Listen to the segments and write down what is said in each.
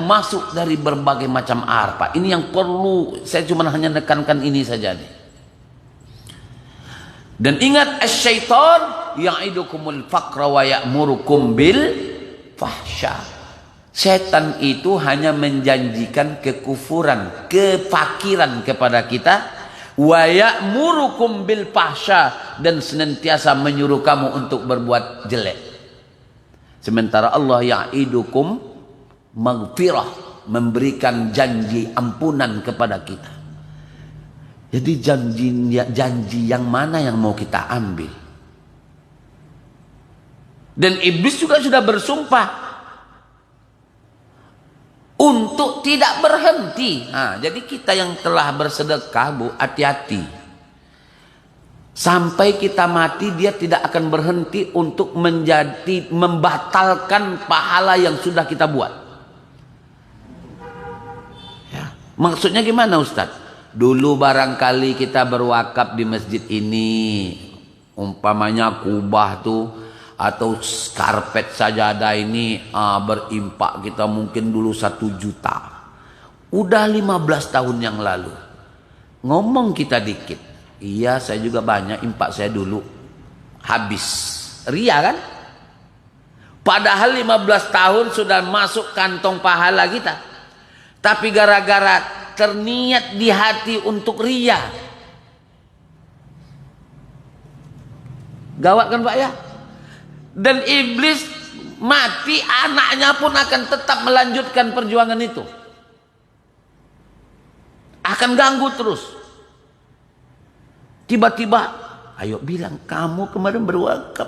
masuk dari berbagai macam arah, Pak. Ini yang perlu, saya cuma hanya menekankan ini saja nih. Dan ingat, asy-syaitan ya'idukumul faqra wa ya'murukum bil fahsya. Setan itu hanya menjanjikan kekufuran, kefakiran kepada kita. Wa ya'murukum bil fahsya, dan senantiasa menyuruh kamu untuk berbuat jelek. Sementara Allah ya'idukum maghfirah, memberikan janji ampunan kepada kita. Jadi janji yang mana yang mau kita ambil? Dan iblis juga sudah bersumpah untuk tidak berhenti. Nah, jadi kita yang telah bersedekah, Bu, hati-hati. Sampai kita mati, dia tidak akan berhenti untuk membatalkan pahala yang sudah kita buat. Ya. Maksudnya gimana, Ustadz? Dulu barangkali kita berwakaf di masjid ini, umpamanya kubah tuh, atau karpet sajadah ini berimpak kita mungkin dulu 1 juta. Udah 15 tahun yang lalu. Ngomong kita dikit. Iya, saya juga banyak impak saya dulu. Habis. Ria kan? Padahal 15 tahun sudah masuk kantong pahala kita. Tapi gara-gara terniat di hati untuk ria. Gawat kan, Pak ya? Dan iblis mati, anaknya pun akan tetap melanjutkan perjuangan itu. Akan ganggu terus. Tiba-tiba, ayo bilang, kamu kemarin berwakaf.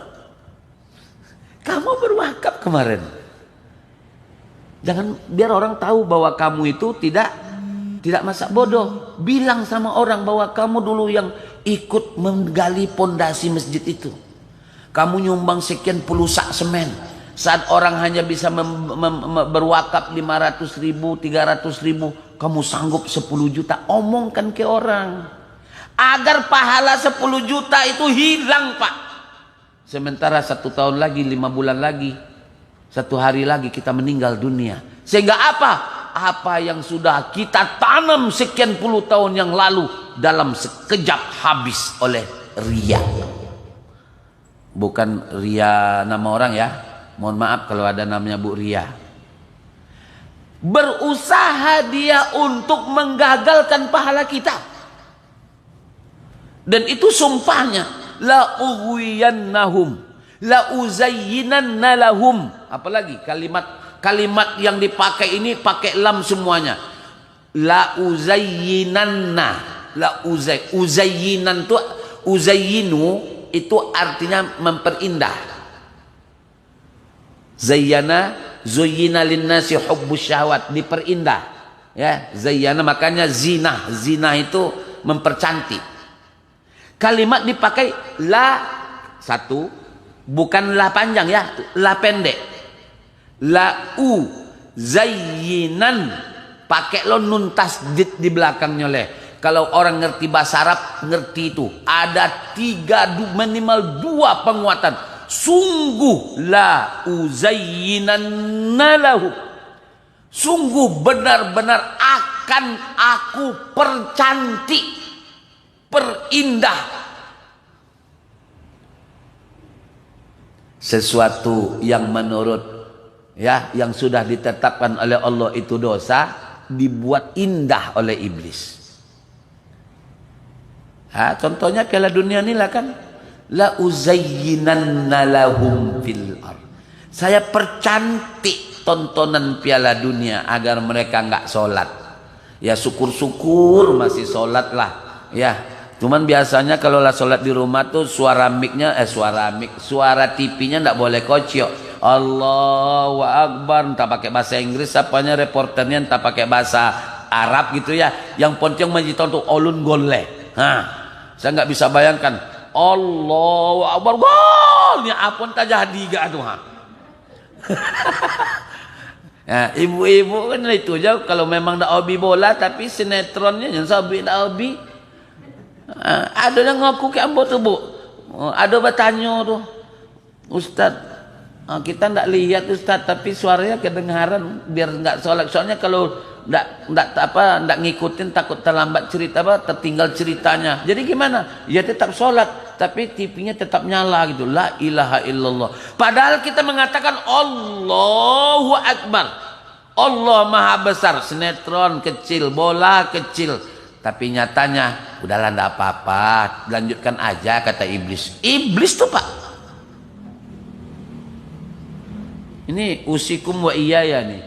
Kamu berwakaf kemarin. Jangan biar orang tahu bahwa kamu itu tidak masak bodoh. Bilang sama orang bahwa kamu dulu yang ikut menggali pondasi masjid itu. Kamu nyumbang sekian puluh sak semen. Saat orang hanya bisa berwakaf 500.000, 300.000, kamu sanggup 10 juta. Omongkan ke orang. Agar pahala 10 juta itu hilang, Pak. Sementara 1 tahun lagi, 5 bulan lagi, 1 hari lagi kita meninggal dunia. Sehingga apa? Apa yang sudah kita tanam sekian puluh tahun yang lalu dalam sekejap habis oleh ria. Bukan ria nama orang ya. Mohon maaf kalau ada namanya Bu Ria. Berusaha dia untuk menggagalkan pahala kita. Dan itu sumpahnya, la ughwiyannahum, la uzayyinanna lahum. Apalagi kalimat yang dipakai ini pakai lam semuanya. La uzayyinanna, uzayyinan itu, uzayyinu itu artinya memperindah. Zayyana zuyyina linnasi hubbus syahwat, diperindah. Ya, zayyana makanya zina. Zina itu mempercantik. Kalimat dipakai la satu, bukan la panjang ya, la pendek. La u zayyinan, pakai lo nun tasdid di belakangnya oleh. Kalau orang ngerti bahasa Arab ngerti itu. Ada 3 minimal 2 penguatan. Sungguh la uzayyinanna lahu, sungguh benar-benar akan aku percantik, perindah sesuatu yang menurut ya yang sudah ditetapkan oleh Allah itu dosa, dibuat indah oleh iblis. Contohnya Piala Dunia inilah kan, la uzayyinanna lahum fil ard. Saya percantik tontonan Piala Dunia agar mereka nggak sholat. Ya syukur-syukur masih sholat lah. Ya, cuman biasanya kalau lah sholat di rumah tuh suara TV-nya nggak boleh kocok. Allahu Akbar, entah pakai bahasa Inggris, apanya reporternya entah pakai bahasa Arab gitu ya. Yang penting menjiton tuh olun goleh. Saya nggak bisa bayangkan. Allahu Akbar, gol! Ya apun tak jadi gak tuh. Ya, ibu-ibu kan itu aja kalau memang dak hobi bola, tapi sinetronnya yang sabi dak hobi. Ada yang ngaku ke ambo tuh, Bu. Ada bertanya tuh, Ustaz, Kita ndak lihat Ustaz, tapi suaranya kedengaran biar nggak sholat. Soalnya kalau ndak ngikutin takut terlambat cerita tertinggal ceritanya. Jadi gimana? Ya tetap sholat, tapi TV-nya tetap nyala gitu. La ilaha illallah. Padahal kita mengatakan Allahu Akbar. Allah Maha Besar. Sinetron kecil, bola kecil. Tapi nyatanya udahlah ndak apa-apa, lanjutkan aja kata iblis. Iblis tuh Pak. Ini usikum wa iyaya nih.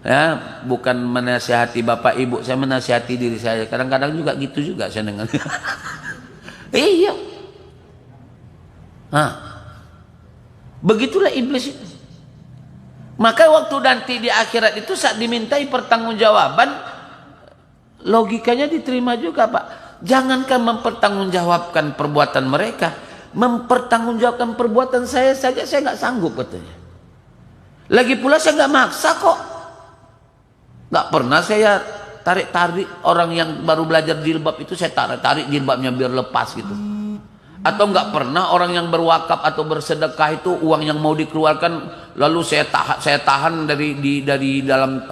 Ya, bukan menasihati bapak ibu, saya menasihati diri saya. Kadang-kadang juga gitu juga saya dengar. Iya. Begitulah iblis itu. Maka waktu nanti di akhirat itu saat dimintai pertanggungjawaban, logikanya diterima juga Pak. Jangankan mempertanggungjawabkan perbuatan mereka, mempertanggungjawabkan perbuatan saya saja saya nggak sanggup katanya. Lagi pula saya nggak maksa kok. Nggak pernah saya tarik-tarik orang yang baru belajar jilbab itu, saya tarik-tarik jilbabnya biar lepas gitu. Atau nggak pernah orang yang berwakaf atau bersedekah itu uang yang mau dikeluarkan lalu saya tahan dari dalam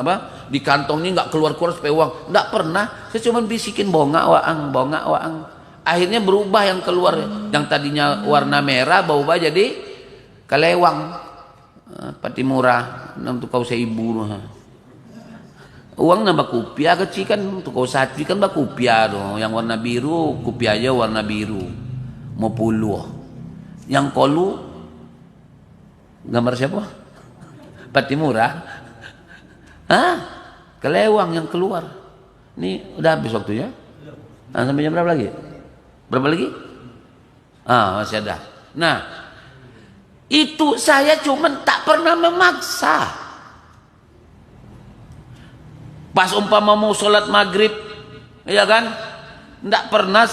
di kantongnya nggak keluar supaya uang. Nggak pernah. Saya cuma bisikin bongak waang. Akhirnya berubah yang keluar, yang tadinya warna merah berubah jadi kelewang. Patimura untuk kau seibu. Uang nambah kupiah kecil kan, untuk kau sapi kan kupiah dong. Yang warna biru kupiah aja warna biru. Mau puluh. Yang kolu gambar siapa? Patimura. Kelewang yang keluar. Ini udah habis waktunya. Sampai jam berapa lagi? Berapa lagi? Masih ada. Nah, itu saya cuman tak pernah memaksa. Pas umpama mau sholat maghrib, ya kan? Nggak pernah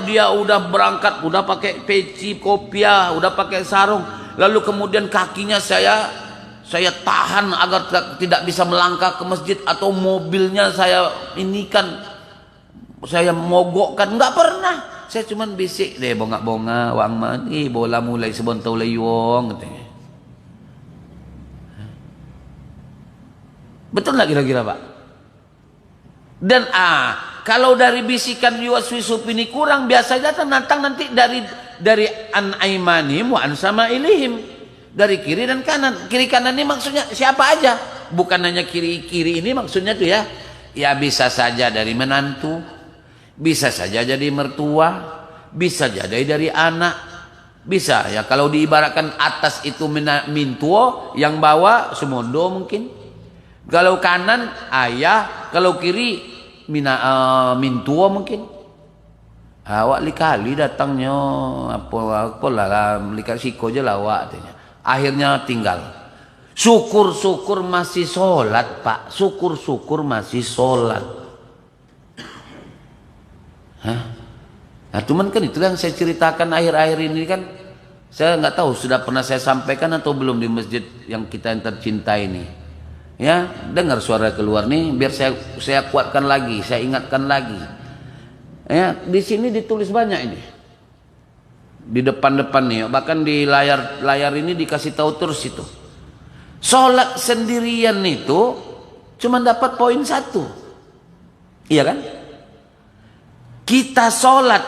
dia udah berangkat, udah pakai peci, kopiah, udah pakai sarung, lalu kemudian kakinya saya tahan agar tidak bisa melangkah ke masjid, atau mobilnya saya mogokkan. Nggak pernah. Saya cuma bisik deh bongak-bongak wang mani bola mulai sebontau leyong katanya. Betul nggak kira-kira Pak? Dan kalau dari bisikan yuwaswisu ini kurang, biasanya nantang nanti dari an aimanim wa an sama ilihim, dari kiri dan kanan. Kiri kanan ini maksudnya siapa aja, bukan hanya kiri ini maksudnya tuh ya bisa saja dari menantu, bisa saja jadi mertua, bisa jadi dari anak, bisa ya. Kalau diibaratkan atas itu mintuo, yang bawah semondo mungkin. Kalau kanan ayah, kalau kiri mintuo mungkin. Awak likali datangnya apa lah likat siko aja lah awak katanya. Akhirnya tinggal. Syukur-syukur masih sholat Pak, syukur-syukur masih sholat. Nah cuman kan itu yang saya ceritakan akhir-akhir ini kan, saya nggak tahu sudah pernah saya sampaikan atau belum di masjid yang kita yang tercinta ini. Ya, dengar suara keluar nih, biar saya kuatkan lagi, saya ingatkan lagi. Ya, di sini ditulis banyak ini. Di depan-depan nih, bahkan di layar ini dikasih tahu terus itu. Sholat sendirian itu cuma dapat poin 1. Iya kan? Kita sholat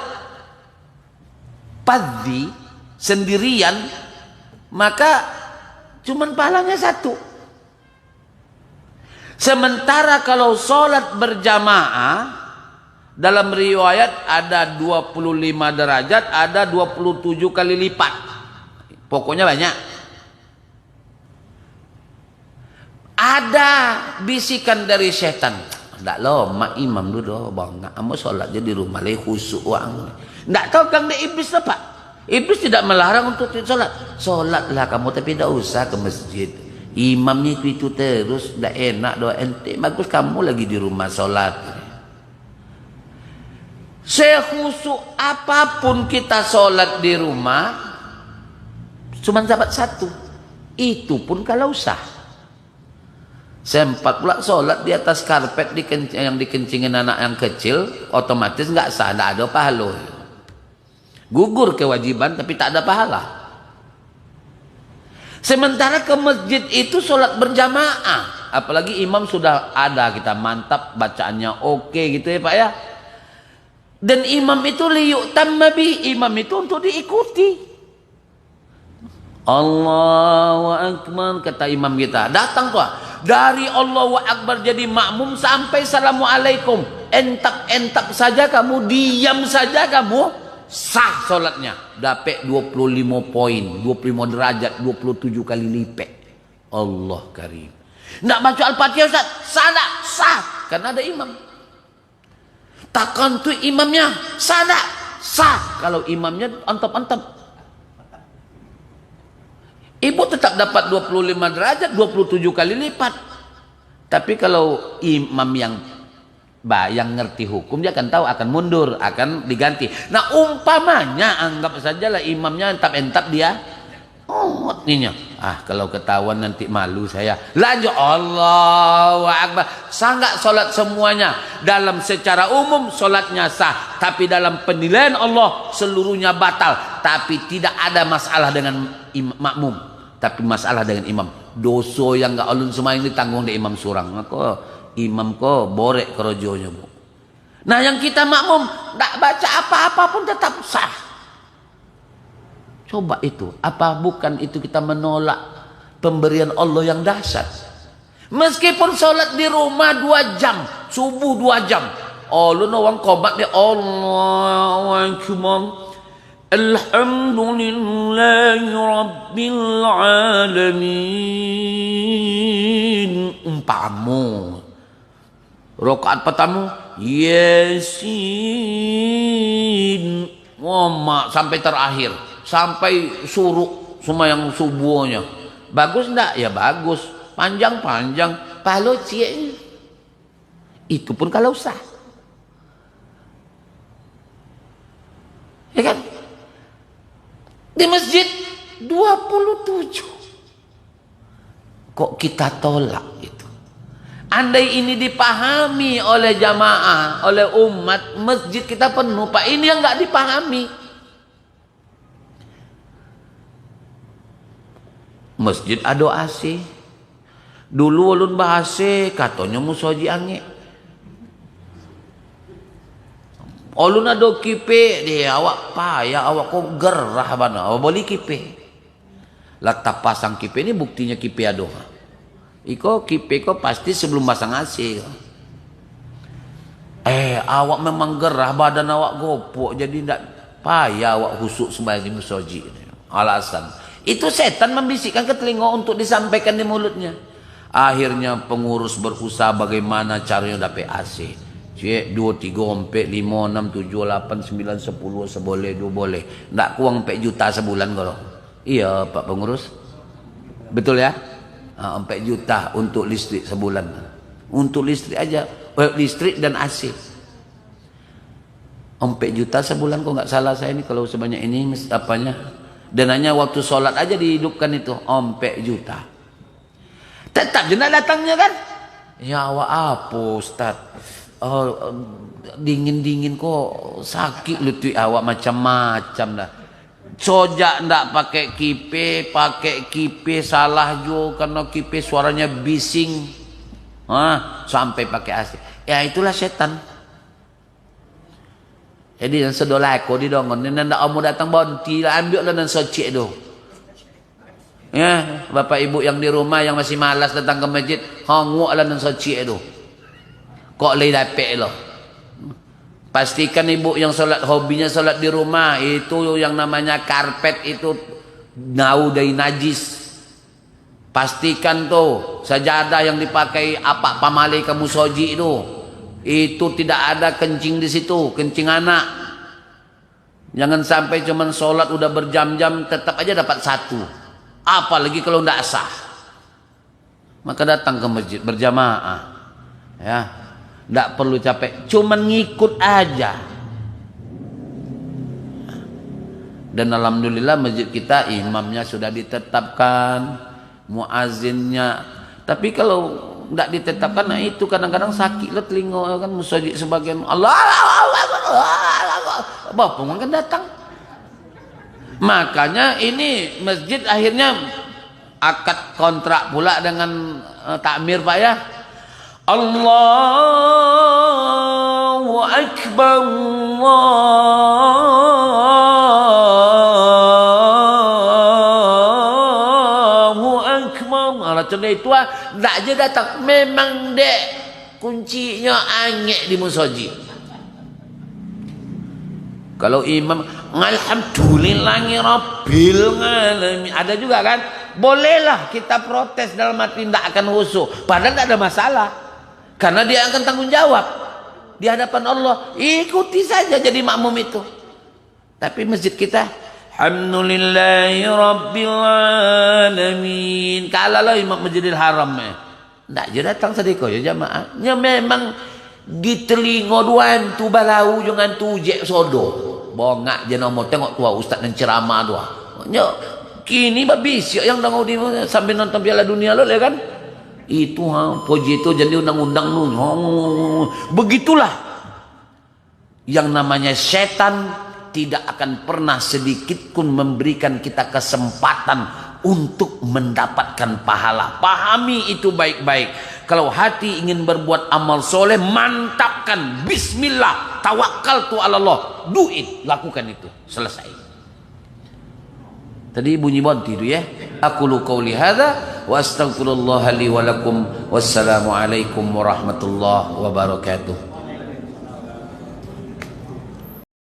padhi sendirian, maka cuma pahalanya 1. Sementara kalau sholat berjamaah, dalam riwayat ada 25 derajat, ada 27 kali lipat. Pokoknya banyak. Ada bisikan dari setan. Nggak lo, mak imam dulu bang, kamu sholat jadi rumah leh khusyuk wang. Nggak tahu kang de iblis apa? Iblis tidak melarang untuk sholat. Sholatlah kamu, tapi tidak usah ke masjid. Imamnya itu terus, dah enak doa ente, bagus kamu lagi di rumah sholat. Sekhusyuk apapun kita sholat di rumah, cuma dapat 1. Itu pun kalau sah. Sempat pula sholat di atas karpet yang dikencingin anak yang kecil, otomatis nggak sah, nggak ada pahala. Gugur kewajiban tapi tak ada pahala. Sementara ke masjid itu sholat berjamaah, apalagi imam sudah ada, kita mantap bacaannya oke gitu ya Pak ya. Dan imam itu liyu'tamma bi, imam itu untuk diikuti. Allahu Akbar kata imam kita, datang tuh dari Allahu Akbar jadi makmum sampai Assalamualaikum, entak-entak saja kamu, diam saja kamu, sah sholatnya, dapat 25 poin, 25 derajat, 27 kali lipat. Allah karim. Nggak baca Al-Fatihah Ustaz, sah, sah, karena ada imam. Takkan tuh imamnya sah, sah, kalau imamnya antap-antap. Ibu tetap dapat 25 derajat, 27 kali lipat. Tapi kalau imam yang ngerti hukum, dia akan tahu, akan mundur, akan diganti. Nah umpamanya, anggap sajalah imamnya entap-entap dia. Oh, ininya. Kalau ketahuan nanti malu saya. Lanjut, Allahu Akbar. Sah nggak sholat semuanya? Dalam secara umum sholatnya sah. Tapi dalam penilaian Allah seluruhnya batal. Tapi tidak ada masalah dengan makmum. Tapi masalah dengan imam. Dosa yang nggak ulun semua ini tanggung di imam surang. Maka imam ko borek kerojonya bu. Nah yang kita makmum nggak baca apa-apa pun tetap sah. Coba itu, apa bukan itu kita menolak pemberian Allah yang dahsyat? Meskipun sholat di rumah 2 jam, subuh 2 jam, lu nawang komat dia Allahu Akbar, Alhamdulillahi Rabbil Alamin. Umpamu rakaat pertama Yasin, sampai terakhir, sampai suruk semua yang subuhnya. Bagus enggak? Ya bagus. Panjang-panjang, palo cie. Itu pun kalau sah. Ya kan? Di masjid 27. Kok kita tolak itu? Andai ini dipahami oleh jamaah, oleh umat, masjid kita penuh. Pak, ini yang nggak dipahami. Masjid ada AC. Dulu ulun bahasa katanya musoji ange. Ulun ada kipe dia awak payah, awak kok gerah bana. Awak boleh kipe. Letak pasang kipe ini buktinya kipe ada. Iko kipe ko pasti sebelum pasang AC. Awak memang gerah, badan awak gopok, jadi ndak payah awak husuk sembahyang di musoji. Alasan itu setan membisikkan ke telinga untuk disampaikan di mulutnya. Akhirnya pengurus berusaha bagaimana caranya dapat AC. Cek 2, 3, 4, 5, 6, 7, 8, 9, 10 seboleh 2 boleh. Ndak kurang 4 juta sebulan kalau. Iya Pak Pengurus. Betul ya? 4 juta untuk listrik sebulan. Untuk listrik aja. Listrik dan AC. 4 juta sebulan kok nggak salah saya ini kalau sebanyak ini apanya. Dan hanya waktu sholat aja dihidupkan itu 4 juta. Tetap jenak datangnya kan? Ya awak apa Ustaz? Dingin-dingin kok sakit lutut awak macam-macam dah. Sojak ndak pakai kipe salah jo karena kipe suaranya bising. Sampai pakai AC. Ya itulah setan. Jadi yang sedolako di dongon ni ndak mau datang bonti lah ambil lah dan socik tu. Ya, bapak ibu yang di rumah yang masih malas datang ke masjid, hanguk lah dan socik tu. Kok leh dapat lo. Pastikan ibu yang solat hobinya solat di rumah itu yang namanya karpet itu ngau dari najis. Pastikan tuh sajadah yang dipakai apa pamali kamu soji itu tidak ada kencing di situ, kencing anak. Jangan sampai cuman sholat udah berjam-jam tetap aja dapat 1. Apalagi kalau tidak sah. Maka datang ke masjid berjamaah. Ya, tidak perlu capek, cuman ngikut aja. Dan alhamdulillah masjid kita imamnya sudah ditetapkan, muazinnya. Tapi kalau tidak ditetapkan, nah itu kadang-kadang sakit lah telinga kan musajid sebagian Allah bapak kan datang. Makanya ini masjid akhirnya akad kontrak pula dengan takmir Pak ya. Allahu Akbar, Allahu Akbar. Macam itu tak je datang. Memang dek kuncinya angin di musoji. Kalau imam alhamdulillahi rabbil alamin, ada juga kan, bolehlah kita protes dalam arti tidak akan khusyuk, padahal tidak ada masalah karena dia akan tanggung jawab di hadapan Allah. Ikuti saja jadi makmum itu. Tapi masjid kita alhamdulillahi rabbil alamin, kalau imam Masjidil Haram tidak je datang sedekah ya jamaahnya. Memang di telinga duan tu balau jangan tu jek sodo bongak je nomor tengok tua ustaz dan ceramah dua nya kini babis yang tengok di sambil nonton Piala Dunia lo ya kan itu puji itu jadi undang-undang lu. Begitulah yang namanya setan tidak akan pernah sedikit pun memberikan kita kesempatan untuk mendapatkan pahala. Pahami itu baik-baik. Kalau hati ingin berbuat amal soleh, mantapkan. Bismillah, tawakkaltu ala Allah. Do it, lakukan itu. Selesai. Tadi bunyi bonti itu ya. Aqulu qawli hadza wa astaghfirullah li wa lakum. Wassalamu alaikum warahmatullahi wabarakatuh.